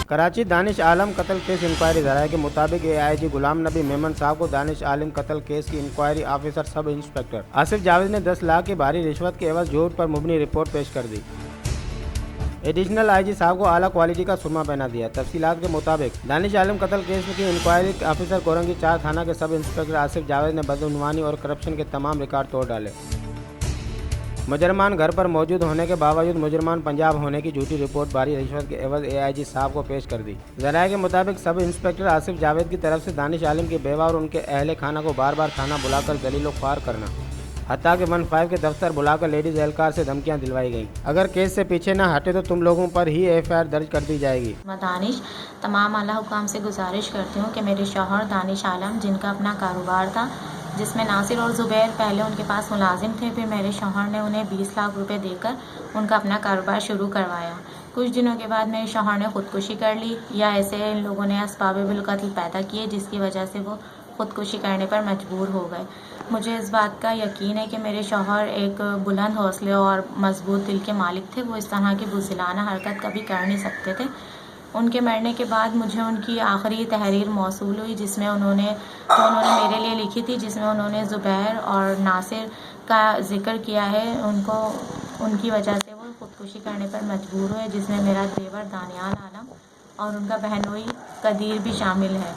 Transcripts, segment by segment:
کراچی دانش عالم قتل case inquiry ذرائع کے مطابق AIG غلام نبی میمن صاحب کو دانش عالم قتل کیس کی inquiry officer sub inspector Asif Javed نے 10 لاکھ کی بھاری رشوت کے عوض جھوٹ پر مبنی رپورٹ پیش کر دی۔ ایڈیشنل IG صاحب کو اعلیٰ کوالٹی کا سرما پہنا دیا۔ تفصیلات کے مطابق دانش عالم قتل کیس کی انکوائری آفیسر کورنگی 4 تھانہ کے سب انسپکٹر آصف جاوید نے بدعنوانی اور کرپشن کے تمام ریکارڈ توڑ ڈالے۔ مجرمان گھر پر موجود ہونے کے باوجود مجرمان پنجاب ہونے کی جھوٹی رپورٹ بھاری رشوت کے عوض AIG صاحب کو پیش کر دی۔ ذرائع کے مطابق سب انسپکٹر آصف جاوید کی طرف سے دانش عالم کی بیوہ اور ان کے اہل خانہ کو بار بار تھانہ بلا کر ذلیل و خوار کرنا، حتیٰ کہ 15 کے دفتر بلا کر لیڈیز اہلکار سے دھمکیاں دلوائی گئیں۔ اگر کیس سے پیچھے نہ ہٹے تو تم لوگوں پر ہی FIR درج کر دی جائے گی۔ میں دانش تمام اعلیٰ حکام سے گزارش کرتی ہوں کہ میرے شوہر دانش عالم، جن کا اپنا کاروبار تھا جس میں ناصر اور زبیر پہلے ان کے پاس ملازم تھے، پھر میرے شوہر نے انہیں 20 لاکھ روپے دے کر ان کا اپنا کاروبار شروع کروایا۔ کچھ دنوں کے بعد میرے شوہر نے خودکشی کر لی، یا ایسے ان لوگوں نے اسباب بالقتل پیدا کیے جس کی وجہ سے وہ خودکشی کرنے پر مجبور ہو گئے۔ مجھے اس بات کا یقین ہے کہ میرے شوہر ایک بلند حوصلے اور مضبوط دل کے مالک تھے، وہ اس طرح کی بزدلانہ حرکت کبھی کر نہیں سکتے تھے۔ ان کے مرنے کے بعد مجھے ان کی آخری تحریر موصول ہوئی جس میں انہوں نے میرے لیے لکھی تھی، جس میں انہوں نے زبیر اور ناصر کا ذکر کیا ہے، ان کی وجہ سے وہ خودکشی کرنے پر مجبور ہوئے، جس میں میرا دیور دانیال عالم اور ان کا بہنوئی قدیر بھی شامل ہے۔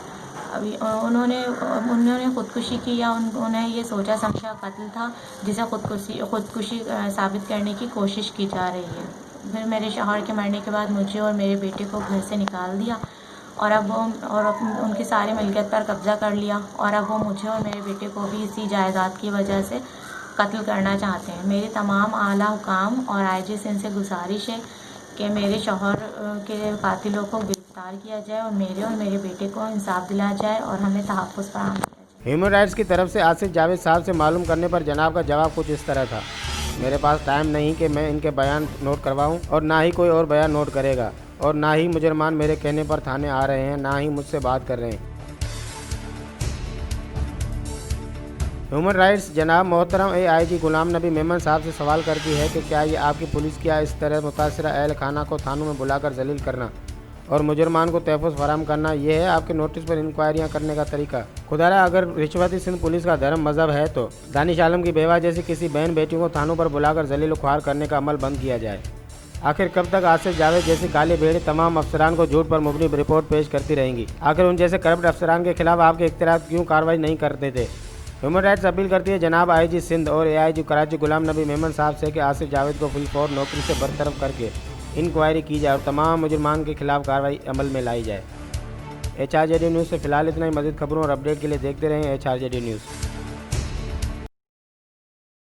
ابھی انہوں نے خودکشی کی یا انہیں یہ سوچا سمجھا قتل تھا جسے خودکشی ثابت کرنے کی کوشش کی جا رہی ہے۔ پھر میرے شوہر کے مرنے کے بعد مجھے اور میرے بیٹے کو گھر سے نکال دیا اور ان کی ساری ملکیت پر قبضہ کر لیا، اور اب وہ مجھے اور میرے بیٹے کو بھی اسی جائیداد کی وجہ سے قتل کرنا چاہتے ہیں۔ میری تمام اعلیٰ حکام اور IG سے ان سے گزارش ہے کہ میرے شوہر کے قاتلوں کو گرفتار کیا جائے اور میرے بیٹے کو انصاف دلایا جائے اور ہمیں تحفظ فراہم کیا جائے۔ ہیومن رائٹس کی طرف سے آصف جاوید صاحب سے معلوم کرنے پر جناب کا جواب کچھ اس طرح تھا: میرے پاس ٹائم نہیں کہ میں ان کے بیان نوٹ کرواؤں، اور نہ ہی کوئی اور بیان نوٹ کرے گا، اور نہ ہی مجرمان میرے کہنے پر تھانے آ رہے ہیں، نہ ہی مجھ سے بات کر رہے ہیں۔ ہیومن رائٹس جناب محترم AIG غلام نبی میمن صاحب سے سوال کرتی ہے کہ کیا یہ آپ کی پولیس کیا اس طرح متاثرہ اہل خانہ کو تھانوں میں بلا کر ذلیل کرنا اور مجرمان کو تحفظ فراہم کرنا، یہ ہے آپ کے نوٹس پر انکوائریاں کرنے کا طریقہ؟ خدارا اگر رشوتی سندھ پولیس کا دھرم مذہب ہے تو دانش عالم کی بیوہ جیسی کسی بہن بیٹیوں کو تھانوں پر بلا کر ذلیل و خوار کرنے کا عمل بند کیا جائے۔ آخر کب تک آصف جاوید جیسی کالی بھیڑ تمام افسران کو جھوٹ پر مبنی رپورٹ پیش کرتی رہیں گی؟ آخر ان جیسے کرپٹ افسران کے خلاف آپ کے اختیارات کیوں کارروائی نہیں کرتے تھے؟ ہیومن رائٹس اپیل کرتی ہے جناب IG سندھ اور AIG کراچی غلام نبی میمن صاحب سے کہ آصف جاوید کو فی الفور نوکری سے برطرف کر کے انکوائری کی جائے اور تمام مجرمان کے خلاف کارروائی عمل میں لائی جائے۔ HRJD نیوز سے فی الحال اتنا ہی۔ مزید خبروں اور اپڈیٹ کے لیے دیکھتے رہیں HRJD نیوز۔